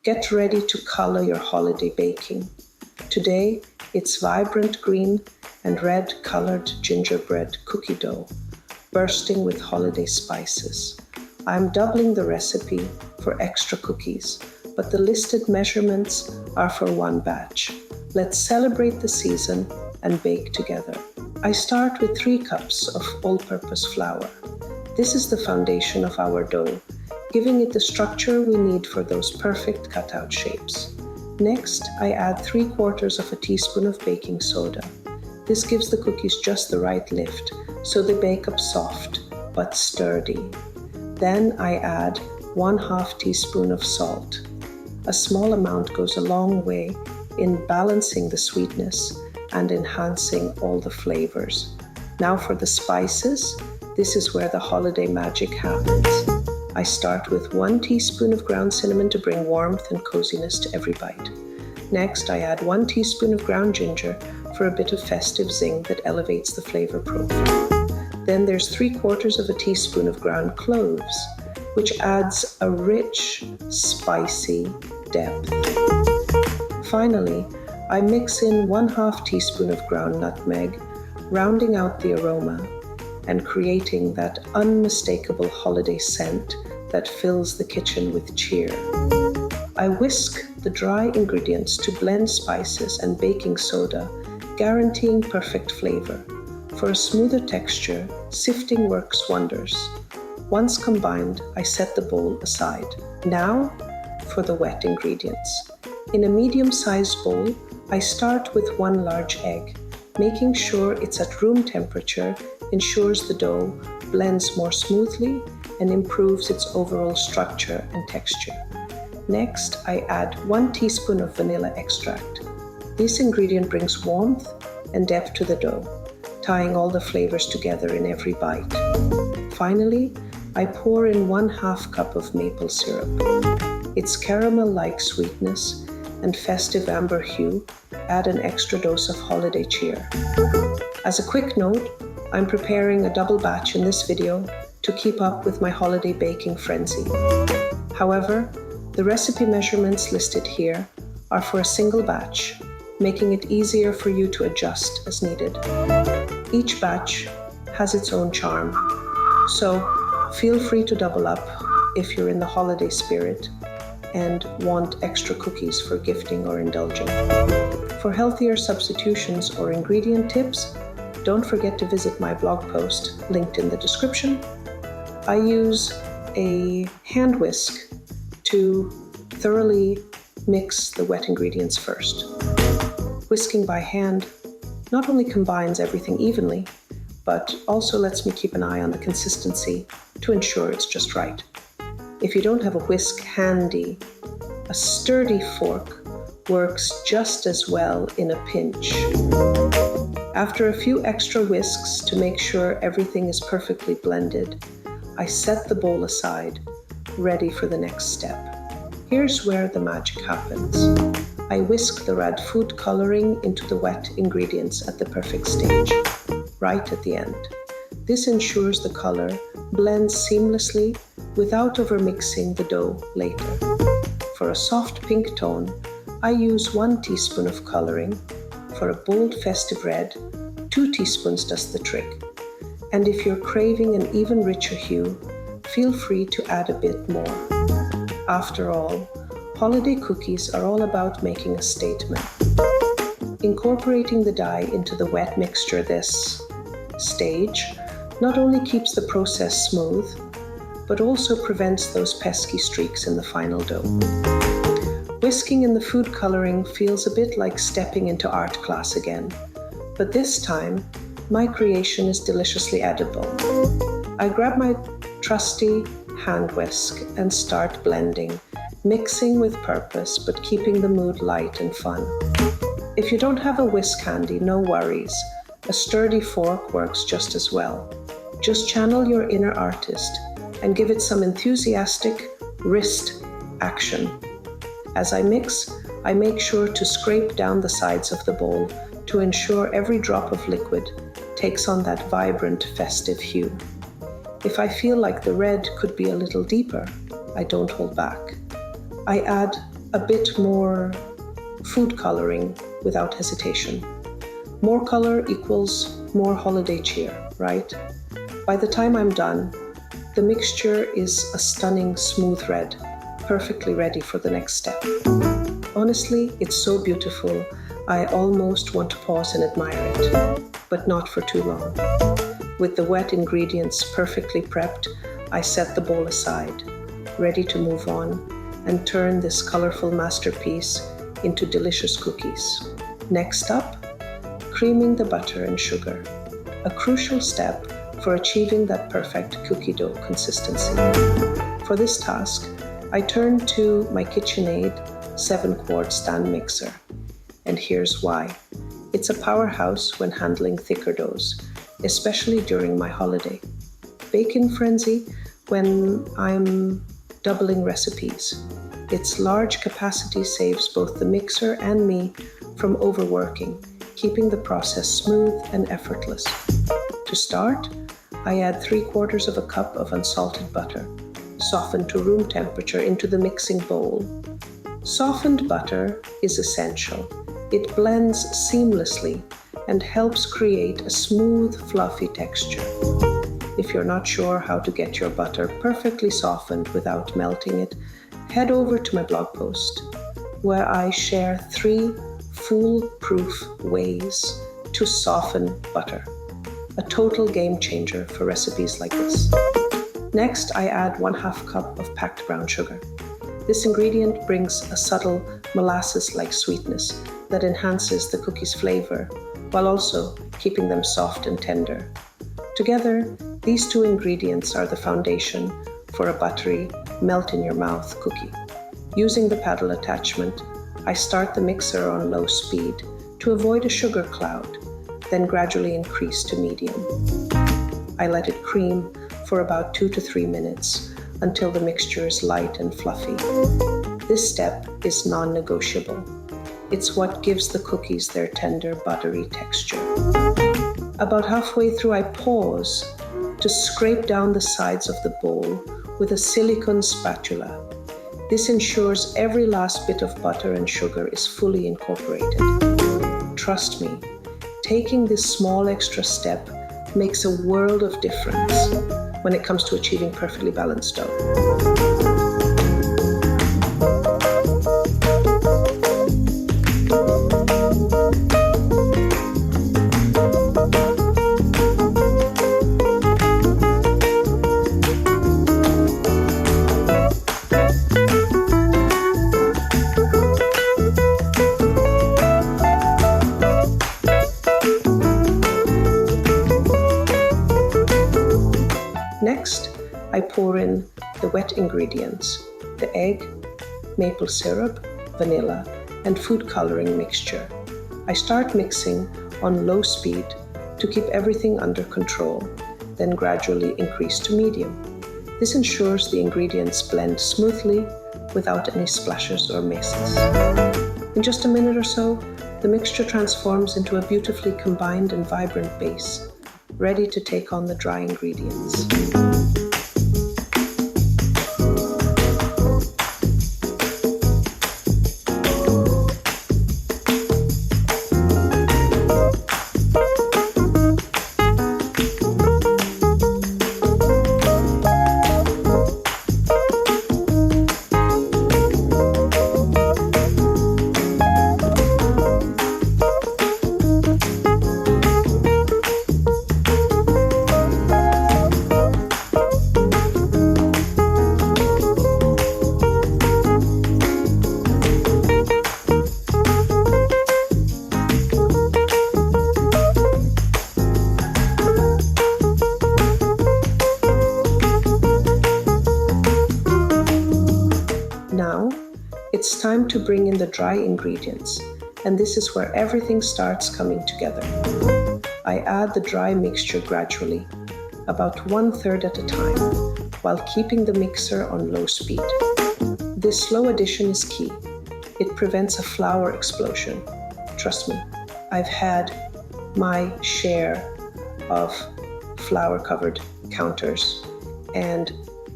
Get ready to color your holiday baking. Today, it's vibrant green and red colored gingerbread cookie dough, bursting with holiday spices. I'm doubling the recipe for extra cookies, but the listed measurements are for one batch. Let's celebrate the season and bake together. I start with 3 cups of all-purpose flour. This is the foundation of our dough, giving it the structure we need for those perfect cutout shapes. Next, I add 3/4 of a teaspoon of baking soda. This gives the cookies just the right lift, so they bake up soft but sturdy. Then I add 1/2 teaspoon of salt. A small amount goes a long way in balancing the sweetness and enhancing all the flavors. Now for the spices, this is where the holiday magic happens. I start with 1 teaspoon of ground cinnamon to bring warmth and coziness to every bite. Next, I add 1 teaspoon of ground ginger for a bit of festive zing that elevates the flavor profile. Then there's 3/4 of a teaspoon of ground cloves, which adds a rich, spicy depth. Finally, I mix in 1/2 teaspoon of ground nutmeg, rounding out the aroma and creating that unmistakable holiday scent that fills the kitchen with cheer. I whisk the dry ingredients to blend spices and baking soda, guaranteeing perfect flavor. For a smoother texture, sifting works wonders. Once combined, I set the bowl aside. Now for the wet ingredients. In a medium-sized bowl, I start with 1 large egg. Making sure it's at room temperature ensures the dough blends more smoothly and improves its overall structure and texture. Next, I add 1 teaspoon of vanilla extract. This ingredient brings warmth and depth to the dough, tying all the flavors together in every bite. Finally, I pour in 1/2 cup of maple syrup. Its caramel-like sweetness and festive amber hue add an extra dose of holiday cheer. As a quick note, I'm preparing a double batch in this video to keep up with my holiday baking frenzy. However, the recipe measurements listed here are for a single batch, making it easier for you to adjust as needed. Each batch has its own charm, so feel free to double up if you're in the holiday spirit and want extra cookies for gifting or indulging. For healthier substitutions or ingredient tips, don't forget to visit my blog post linked in the description. I use a hand whisk to thoroughly mix the wet ingredients first. Whisking by hand not only combines everything evenly, but also lets me keep an eye on the consistency to ensure it's just right. If you don't have a whisk handy, a sturdy fork works just as well in a pinch. After a few extra whisks to make sure everything is perfectly blended, I set the bowl aside, ready for the next step. Here's where the magic happens. I whisk the red food coloring into the wet ingredients at the perfect stage, right at the end. This ensures the color blends seamlessly without overmixing the dough later. For a soft pink tone, I use 1 teaspoon of coloring. For a bold festive red, 2 teaspoons does the trick. And if you're craving an even richer hue, feel free to add a bit more. After all, holiday cookies are all about making a statement. Incorporating the dye into the wet mixture this stage not only keeps the process smooth, but also prevents those pesky streaks in the final dough. Whisking in the food coloring feels a bit like stepping into art class again, but this time, my creation is deliciously edible. I grab my trusty hand whisk and start blending, mixing with purpose, but keeping the mood light and fun. If you don't have a whisk handy, no worries. A sturdy fork works just as well. Just channel your inner artist and give it some enthusiastic wrist action. As I mix, I make sure to scrape down the sides of the bowl to ensure every drop of liquid takes on that vibrant, festive hue. If I feel like the red could be a little deeper, I don't hold back. I add a bit more food coloring without hesitation. More color equals more holiday cheer, right? By the time I'm done, the mixture is a stunning smooth red, perfectly ready for the next step. Honestly, it's so beautiful, I almost want to pause and admire it, but not for too long. With the wet ingredients perfectly prepped, I set the bowl aside, ready to move on and turn this colorful masterpiece into delicious cookies. Next up, creaming the butter and sugar, a crucial step for achieving that perfect cookie dough consistency. For this task, I turned to my KitchenAid 7-quart stand mixer. And here's why. It's a powerhouse when handling thicker doughs, especially during my holiday bake-in frenzy when I'm doubling recipes. Its large capacity saves both the mixer and me from overworking, keeping the process smooth and effortless. To start, I add 3/4 of a cup of unsalted butter, softened to room temperature, into the mixing bowl. Softened butter is essential. It blends seamlessly and helps create a smooth, fluffy texture. If you're not sure how to get your butter perfectly softened without melting it, head over to my blog post, where I share 3 foolproof ways to soften butter. A total game changer for recipes like this. Next, I add 1/2 cup of packed brown sugar. This ingredient brings a subtle molasses-like sweetness that enhances the cookie's flavor, while also keeping them soft and tender. Together, these 2 ingredients are the foundation for a buttery, melt-in-your-mouth cookie. Using the paddle attachment, I start the mixer on low speed to avoid a sugar cloud, then gradually increase to medium. I let it cream for about 2 to 3 minutes until the mixture is light and fluffy. This step is non-negotiable. It's what gives the cookies their tender, buttery texture. About halfway through, I pause to scrape down the sides of the bowl with a silicone spatula. This ensures every last bit of butter and sugar is fully incorporated. Trust me, taking this small extra step makes a world of difference when it comes to achieving perfectly balanced dough. Next, I pour in the wet ingredients, the egg, maple syrup, vanilla, and food coloring mixture. I start mixing on low speed to keep everything under control, then gradually increase to medium. This ensures the ingredients blend smoothly without any splashes or messes. In just a minute or so, the mixture transforms into a beautifully combined and vibrant base, ready to take on the dry ingredients. Now, it's time to bring in the dry ingredients, and this is where everything starts coming together. I add the dry mixture gradually, about 1/3 at a time, while keeping the mixer on low speed. This slow addition is key. It prevents a flour explosion. Trust me, I've had my share of flour-covered counters and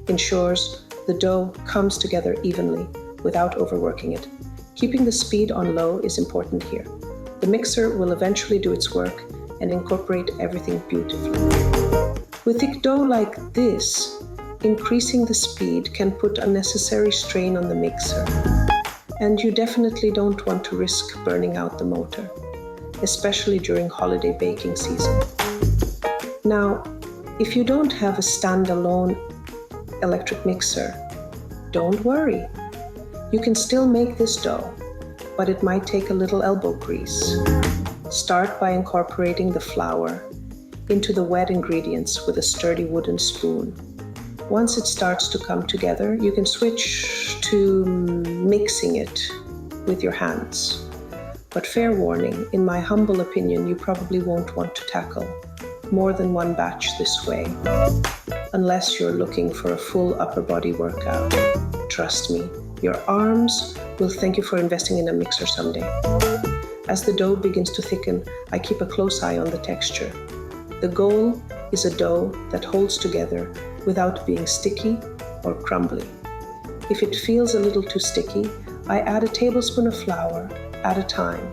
ensures the dough comes together evenly without overworking it. Keeping the speed on low is important here. The mixer will eventually do its work and incorporate everything beautifully. With thick dough like this, increasing the speed can put unnecessary strain on the mixer. And you definitely don't want to risk burning out the motor, especially during holiday baking season. Now, if you don't have a standalone electric mixer, don't worry. You can still make this dough, but it might take a little elbow grease. Start by incorporating the flour into the wet ingredients with a sturdy wooden spoon. Once it starts to come together, you can switch to mixing it with your hands. But fair warning, in my humble opinion, you probably won't want to tackle more than one batch this way, unless you're looking for a full upper body workout. Trust me, your arms will thank you for investing in a mixer someday. As the dough begins to thicken, I keep a close eye on the texture. The goal is a dough that holds together without being sticky or crumbly. If it feels a little too sticky, I add a tablespoon of flour at a time,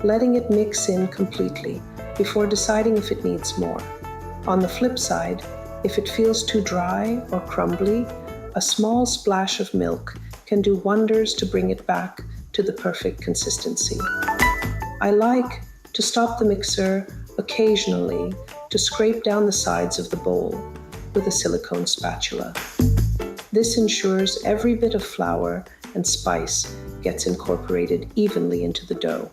letting it mix in completely before deciding if it needs more. On the flip side, if it feels too dry or crumbly, a small splash of milk can do wonders to bring it back to the perfect consistency. I like to stop the mixer occasionally to scrape down the sides of the bowl with a silicone spatula. This ensures every bit of flour and spice gets incorporated evenly into the dough.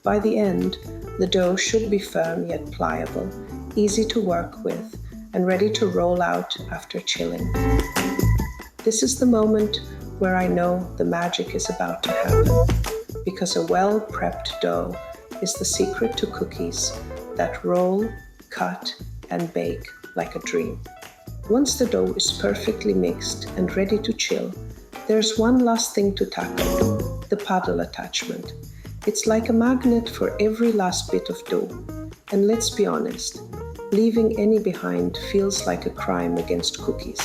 By the end, the dough should be firm yet pliable, easy to work with, and ready to roll out after chilling. This is the moment where I know the magic is about to happen, because a well-prepped dough is the secret to cookies that roll, cut, and bake like a dream. Once the dough is perfectly mixed and ready to chill, there's one last thing to tackle, the paddle attachment. It's like a magnet for every last bit of dough. And let's be honest, leaving any behind feels like a crime against cookies.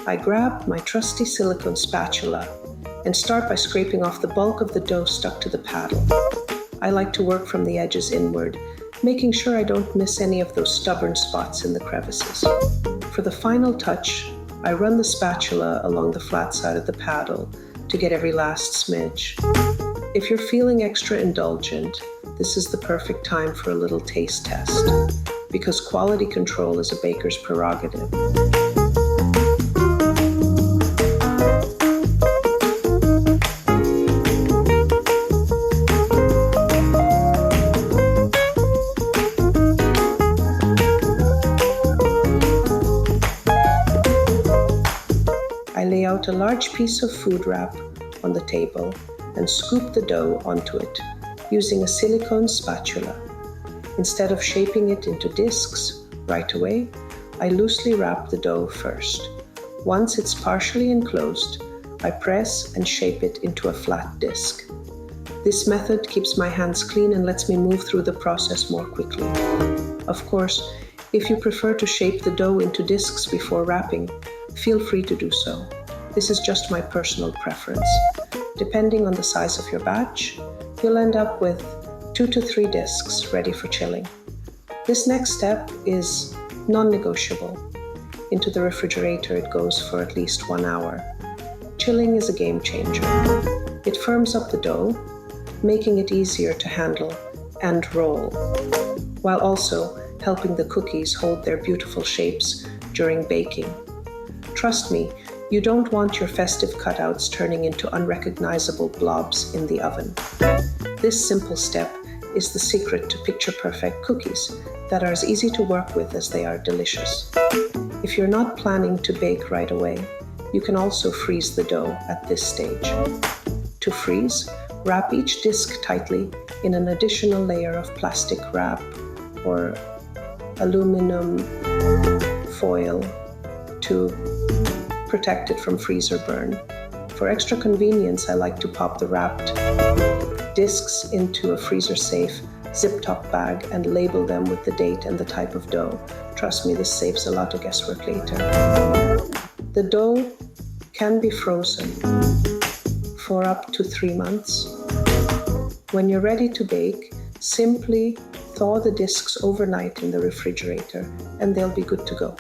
I grab my trusty silicone spatula and start by scraping off the bulk of the dough stuck to the paddle. I like to work from the edges inward, making sure I don't miss any of those stubborn spots in the crevices. For the final touch, I run the spatula along the flat side of the paddle to get every last smidge. If you're feeling extra indulgent, this is the perfect time for a little taste test, because quality control is a baker's prerogative. I lay out a large piece of food wrap on the table and scoop the dough onto it using a silicone spatula. Instead of shaping it into discs right away, I loosely wrap the dough first. Once it's partially enclosed, I press and shape it into a flat disc. This method keeps my hands clean and lets me move through the process more quickly. Of course, if you prefer to shape the dough into discs before wrapping, feel free to do so. This is just my personal preference. Depending on the size of your batch, you'll end up with 2 to 3 discs ready for chilling. This next step is non-negotiable. Into the refrigerator it goes for at least 1 hour. Chilling is a game changer. It firms up the dough, making it easier to handle and roll, while also helping the cookies hold their beautiful shapes during baking. Trust me, you don't want your festive cutouts turning into unrecognizable blobs in the oven. This simple step is the secret to picture-perfect cookies that are as easy to work with as they are delicious. If you're not planning to bake right away, you can also freeze the dough at this stage. To freeze, wrap each disc tightly in an additional layer of plastic wrap or aluminum foil to protect it from freezer burn. For extra convenience, I like to pop the wrapped discs into a freezer-safe zip-top bag and label them with the date and the type of dough. Trust me, this saves a lot of guesswork later. The dough can be frozen for up to 3 months. When you're ready to bake, simply thaw the discs overnight in the refrigerator and they'll be good to go.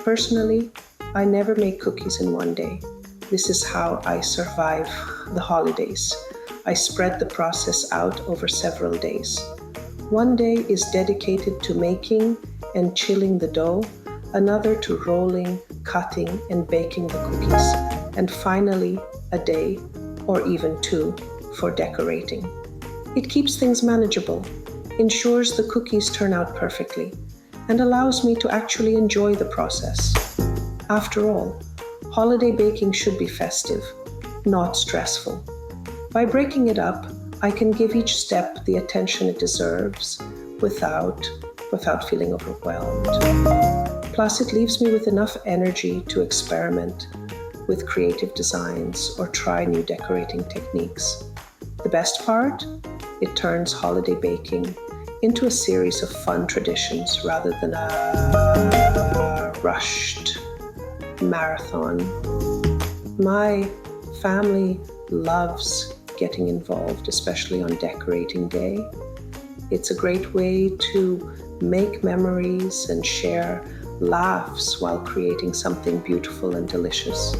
Personally, I never make cookies in one day. This is how I survive the holidays. I spread the process out over several days. One day is dedicated to making and chilling the dough, another to rolling, cutting, and baking the cookies, and finally a day, or even 2, for decorating. It keeps things manageable, ensures the cookies turn out perfectly, and allows me to actually enjoy the process. After all, holiday baking should be festive, not stressful. By breaking it up, I can give each step the attention it deserves without feeling overwhelmed. Plus, it leaves me with enough energy to experiment with creative designs or try new decorating techniques. The best part? It turns holiday baking into a series of fun traditions rather than a rushed marathon. My family loves getting involved, especially on decorating day. It's a great way to make memories and share laughs while creating something beautiful and delicious.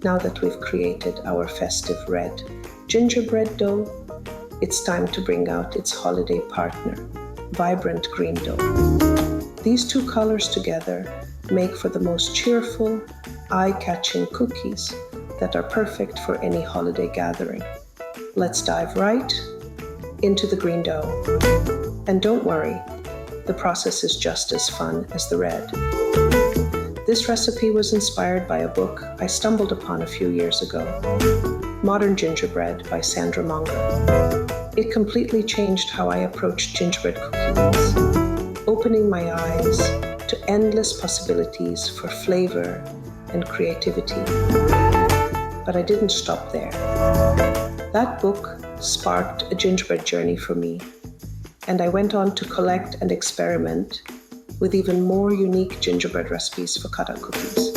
Now that we've created our festive red gingerbread dough, it's time to bring out its holiday partner, vibrant green dough. These 2 colors together make for the most cheerful, eye-catching cookies that are perfect for any holiday gathering. Let's dive right into the green dough. And don't worry, the process is just as fun as the red. This recipe was inspired by a book I stumbled upon a few years ago, Modern Gingerbread by Sandra Munger. It completely changed how I approached gingerbread cookies, opening my eyes to endless possibilities for flavor and creativity. But I didn't stop there. That book sparked a gingerbread journey for me, and I went on to collect and experiment with even more unique gingerbread recipes for cutout cookies.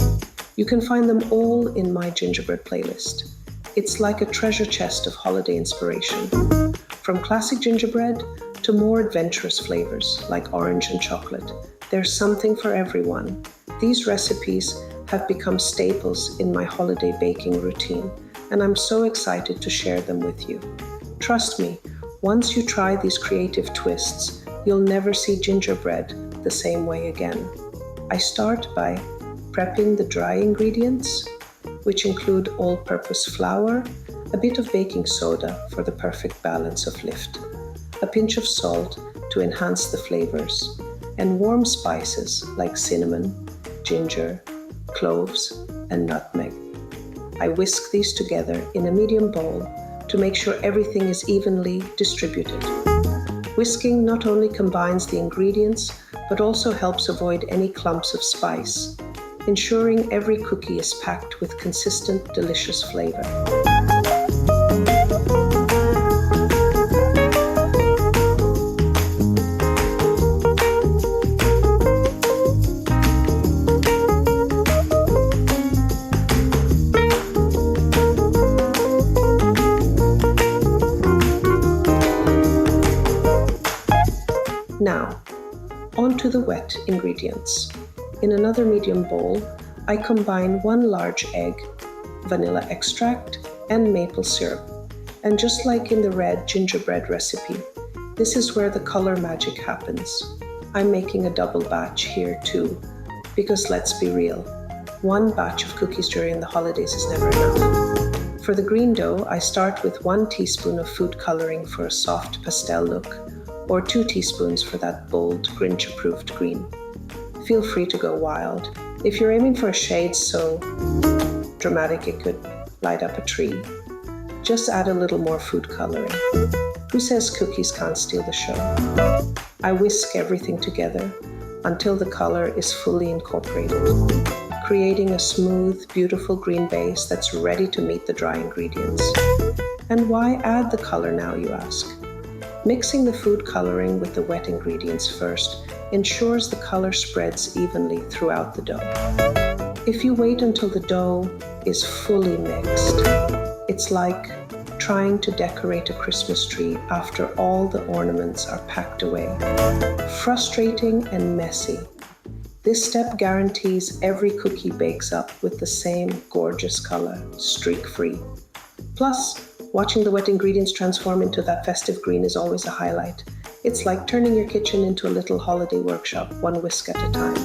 You can find them all in my gingerbread playlist. It's like a treasure chest of holiday inspiration, from classic gingerbread to more adventurous flavors like orange and chocolate. There's something for everyone. These recipes have become staples in my holiday baking routine, and I'm so excited to share them with you. Trust me, once you try these creative twists, you'll never see gingerbread the same way again. I start by prepping the dry ingredients, which include all-purpose flour, a bit of baking soda for the perfect balance of lift, a pinch of salt to enhance the flavors, and warm spices like cinnamon, ginger, cloves, and nutmeg. I whisk these together in a medium bowl to make sure everything is evenly distributed. Whisking not only combines the ingredients, but also helps avoid any clumps of spice, ensuring every cookie is packed with consistent, delicious flavor. Now, onto the wet ingredients. In another medium bowl, I combine 1 large egg, vanilla extract, and maple syrup. And just like in the red gingerbread recipe, this is where the color magic happens. I'm making a double batch here too, because let's be real, 1 batch of cookies during the holidays is never enough. For the green dough, I start with 1 teaspoon of food coloring for a soft pastel look, or 2 teaspoons for that bold, Grinch-approved green. Feel free to go wild. If you're aiming for a shade so dramatic it could light up a tree, just add a little more food coloring. Who says cookies can't steal the show? I whisk everything together until the color is fully incorporated, creating a smooth, beautiful green base that's ready to meet the dry ingredients. And why add the color now, you ask? Mixing the food coloring with the wet ingredients first ensures the color spreads evenly throughout the dough. If you wait until the dough is fully mixed, it's like trying to decorate a Christmas tree after all the ornaments are packed away. Frustrating and messy. This step guarantees every cookie bakes up with the same gorgeous color, streak-free. Plus, watching the wet ingredients transform into that festive green is always a highlight. It's like turning your kitchen into a little holiday workshop, one whisk at a time.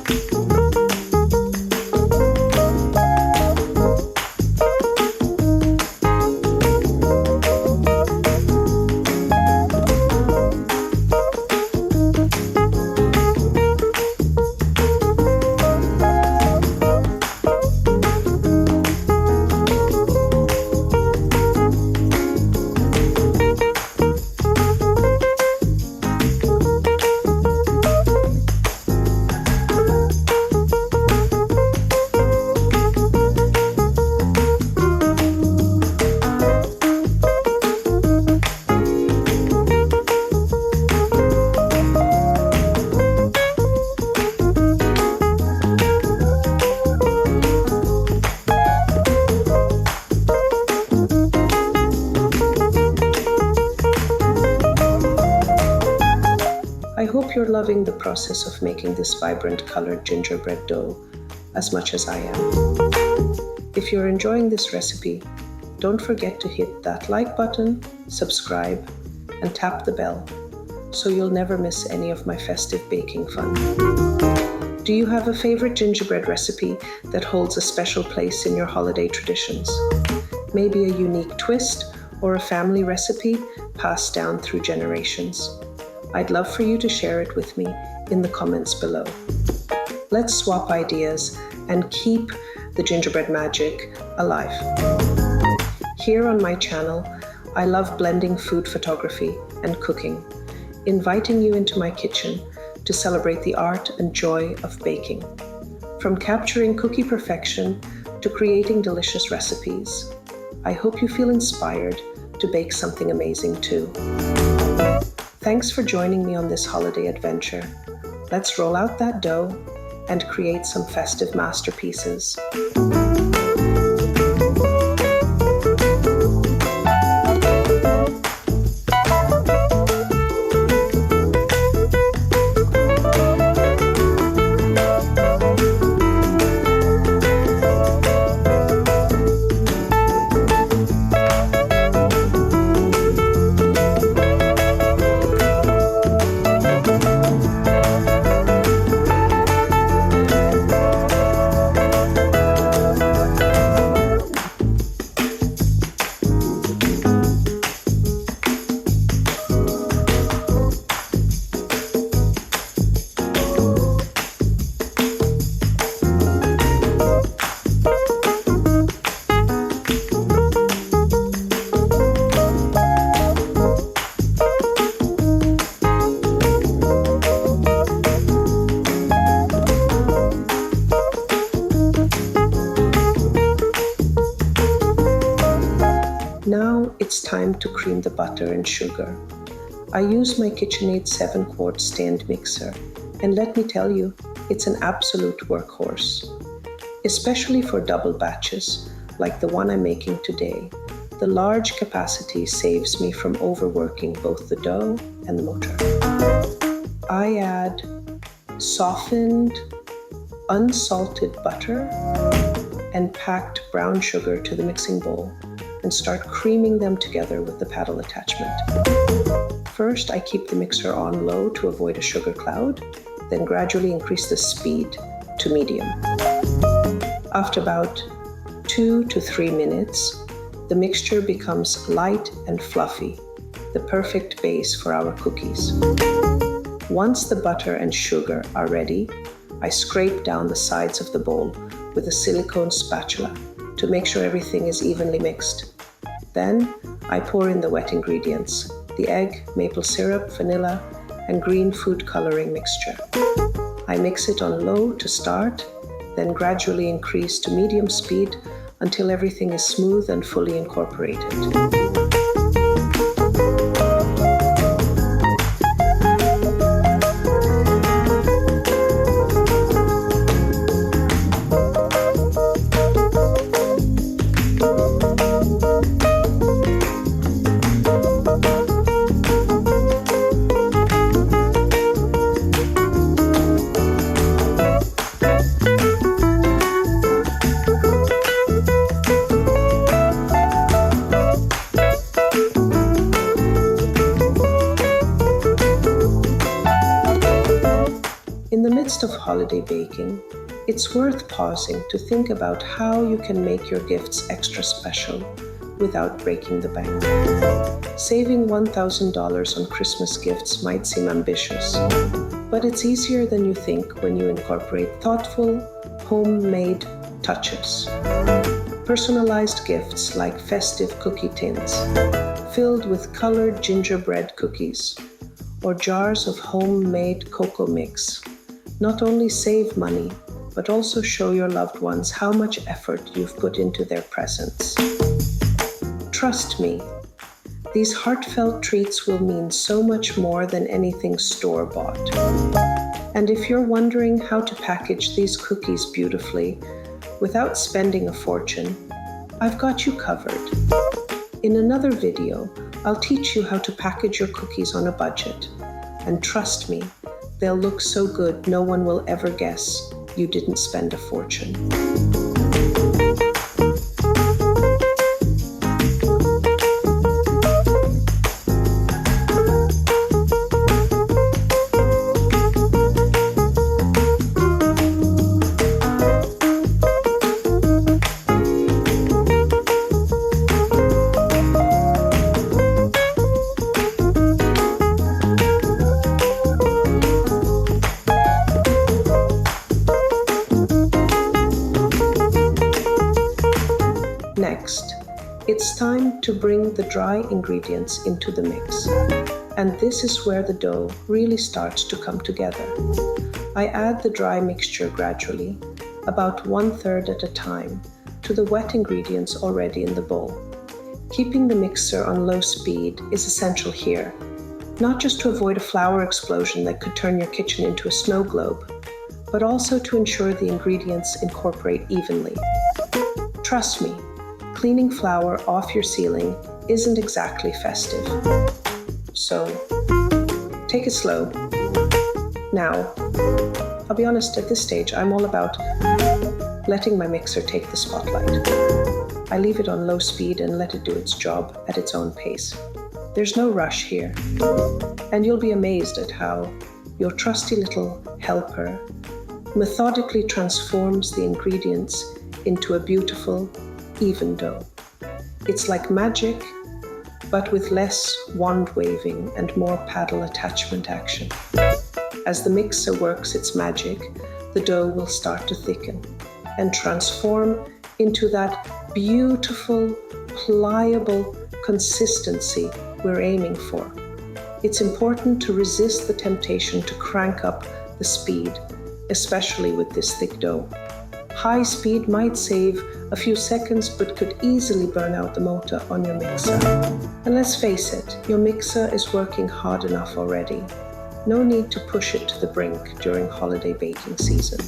I hope you're loving the process of making this vibrant colored gingerbread dough as much as I am. If you're enjoying this recipe, don't forget to hit that like button, subscribe, and tap the bell so you'll never miss any of my festive baking fun. Do you have a favorite gingerbread recipe that holds a special place in your holiday traditions? Maybe a unique twist or a family recipe passed down through generations. I'd love for you to share it with me in the comments below. Let's swap ideas and keep the gingerbread magic alive. Here on my channel, I love blending food photography and cooking, inviting you into my kitchen to celebrate the art and joy of baking. From capturing cookie perfection to creating delicious recipes, I hope you feel inspired to bake something amazing too. Thanks for joining me on this holiday adventure. Let's roll out that dough and create some festive masterpieces. Now it's time to cream the butter and sugar. I use my KitchenAid 7-quart stand mixer, and let me tell you, it's an absolute workhorse. Especially for double batches, like the one I'm making today, the large capacity saves me from overworking both the dough and the motor. I add softened, unsalted butter and packed brown sugar to the mixing bowl and start creaming them together with the paddle attachment. First, I keep the mixer on low to avoid a sugar cloud, then gradually increase the speed to medium. After about 2 to 3 minutes, the mixture becomes light and fluffy, the perfect base for our cookies. Once the butter and sugar are ready, I scrape down the sides of the bowl with a silicone spatula to make sure everything is evenly mixed. Then I pour in the wet ingredients, the egg, maple syrup, vanilla, and green food coloring mixture. I mix it on low to start, then gradually increase to medium speed until everything is smooth and fully incorporated. In the midst of holiday baking, it's worth pausing to think about how you can make your gifts extra special without breaking the bank. Saving $1,000 on Christmas gifts might seem ambitious, but it's easier than you think when you incorporate thoughtful, homemade touches. Personalized gifts like festive cookie tins, filled with colored gingerbread cookies, or jars of homemade cocoa mix, not only save money, but also show your loved ones how much effort you've put into their presents. Trust me, these heartfelt treats will mean so much more than anything store-bought. And if you're wondering how to package these cookies beautifully without spending a fortune, I've got you covered. In another video, I'll teach you how to package your cookies on a budget. And trust me, they'll look so good no one will ever guess you didn't spend a fortune. Next, it's time to bring the dry ingredients into the mix. And this is where the dough really starts to come together. I add the dry mixture gradually, about 1/3 at a time, to the wet ingredients already in the bowl. Keeping the mixer on low speed is essential here, not just to avoid a flour explosion that could turn your kitchen into a snow globe, but also to ensure the ingredients incorporate evenly. Trust me, cleaning flour off your ceiling isn't exactly festive. So, take it slow. Now, I'll be honest, at this stage, I'm all about letting my mixer take the spotlight. I leave it on low speed and let it do its job at its own pace. There's no rush here. And you'll be amazed at how your trusty little helper methodically transforms the ingredients into a beautiful, even dough. It's like magic, but with less wand waving and more paddle attachment action. As the mixer works its magic, the dough will start to thicken and transform into that beautiful, pliable consistency we're aiming for. It's important to resist the temptation to crank up the speed, especially with this thick dough. High speed might save a few seconds but could easily burn out the motor on your mixer. And let's face it, your mixer is working hard enough already. No need to push it to the brink during holiday baking season.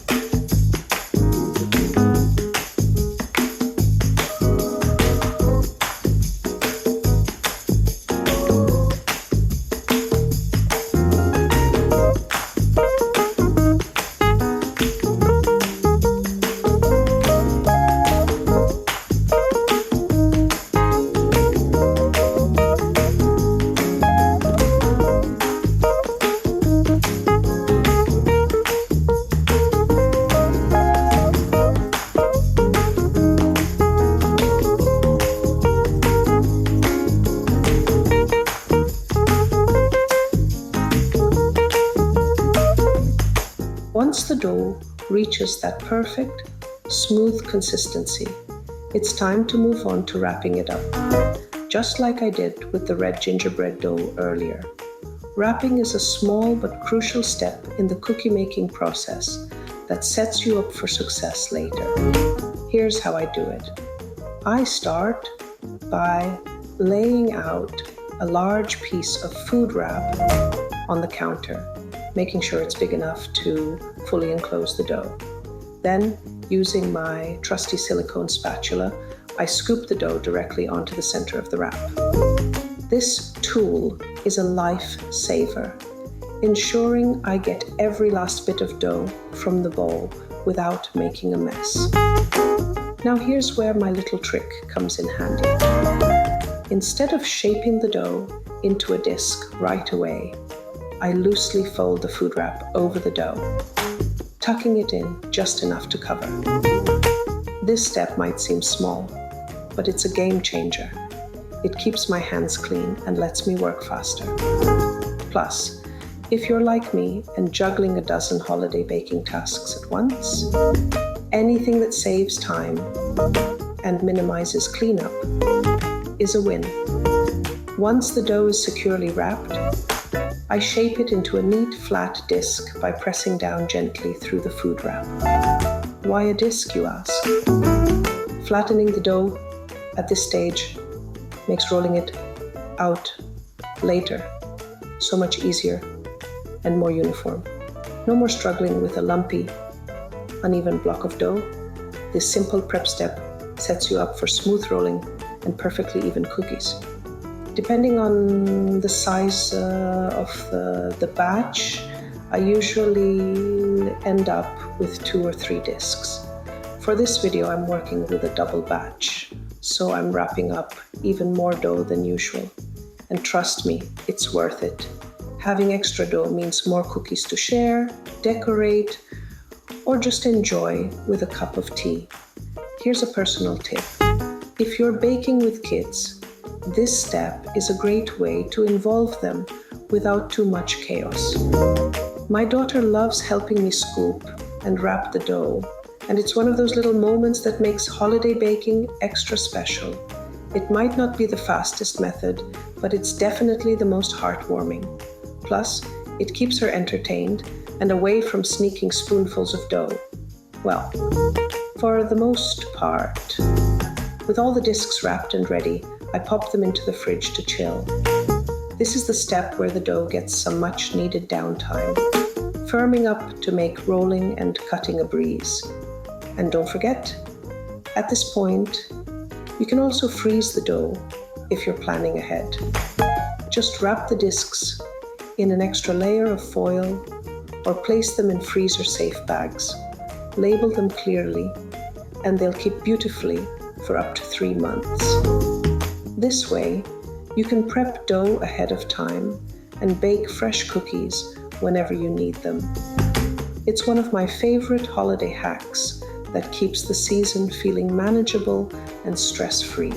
Once the dough reaches that perfect, smooth consistency, it's time to move on to wrapping it up. just like I did with the red gingerbread dough earlier. Wrapping is a small but crucial step in the cookie making process that sets you up for success later. Here's how I do it. I start by laying out a large piece of food wrap on the counter, making sure it's big enough to fully enclose the dough. Then, using my trusty silicone spatula, I scoop the dough directly onto the center of the wrap. This tool is a lifesaver, ensuring I get every last bit of dough from the bowl without making a mess. Now here's where my little trick comes in handy. Instead of shaping the dough into a disc right away, I loosely fold the food wrap over the dough, tucking it in just enough to cover. This step might seem small, but it's a game changer. It keeps my hands clean and lets me work faster. Plus, if you're like me and juggling a dozen holiday baking tasks at once, anything that saves time and minimizes cleanup is a win. Once the dough is securely wrapped, I shape it into a neat flat disc by pressing down gently through the food wrap. Why a disc, you ask? Flattening the dough at this stage makes rolling it out later so much easier and more uniform. No more struggling with a lumpy, uneven block of dough. This simple prep step sets you up for smooth rolling and perfectly even cookies. Depending on the size of the batch, I usually end up with 2 or 3 discs. For this video, I'm working with a double batch, so I'm wrapping up even more dough than usual. And trust me, it's worth it. Having extra dough means more cookies to share, decorate, or just enjoy with a cup of tea. Here's a personal tip. If you're baking with kids, this step is a great way to involve them without too much chaos. My daughter loves helping me scoop and wrap the dough, and it's one of those little moments that makes holiday baking extra special. It might not be the fastest method, but it's definitely the most heartwarming. Plus, it keeps her entertained and away from sneaking spoonfuls of dough. Well, for the most part. With all the discs wrapped and ready, I pop them into the fridge to chill. This is the step where the dough gets some much needed downtime, firming up to make rolling and cutting a breeze. And don't forget, at this point, you can also freeze the dough if you're planning ahead. Just wrap the discs in an extra layer of foil or place them in freezer-safe bags. Label them clearly, and they'll keep beautifully for up to 3 months. This way, you can prep dough ahead of time and bake fresh cookies whenever you need them. It's one of my favorite holiday hacks that keeps the season feeling manageable and stress-free.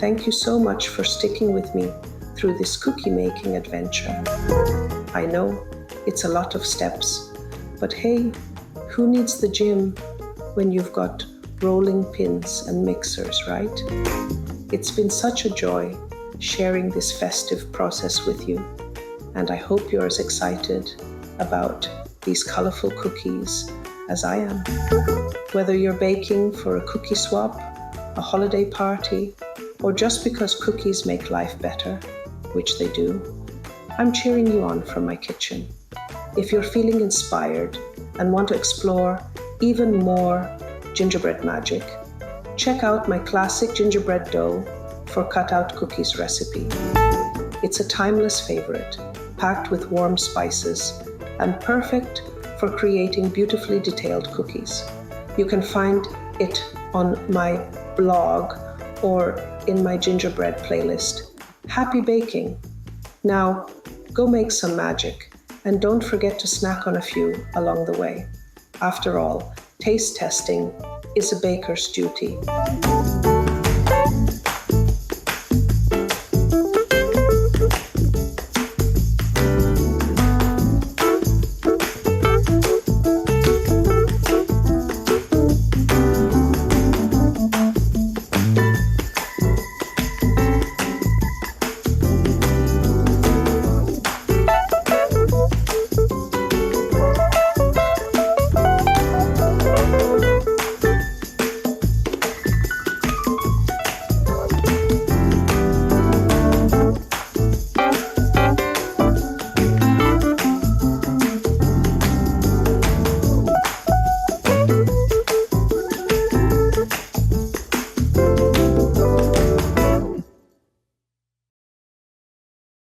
Thank you so much for sticking with me through this cookie making adventure. I know it's a lot of steps, but hey, who needs the gym when you've got rolling pins and mixers, right? It's been such a joy sharing this festive process with you, and I hope you're as excited about these colorful cookies as I am. Whether you're baking for a cookie swap, a holiday party, or just because cookies make life better, which they do, I'm cheering you on from my kitchen. If you're feeling inspired and want to explore even more gingerbread magic, check out my classic gingerbread dough for cutout cookies recipe. It's a timeless favorite, packed with warm spices and perfect for creating beautifully detailed cookies. You can find it on my blog or in my gingerbread playlist. Happy baking! Now, go make some magic, and don't forget to snack on a few along the way. After all, taste testing is a baker's duty.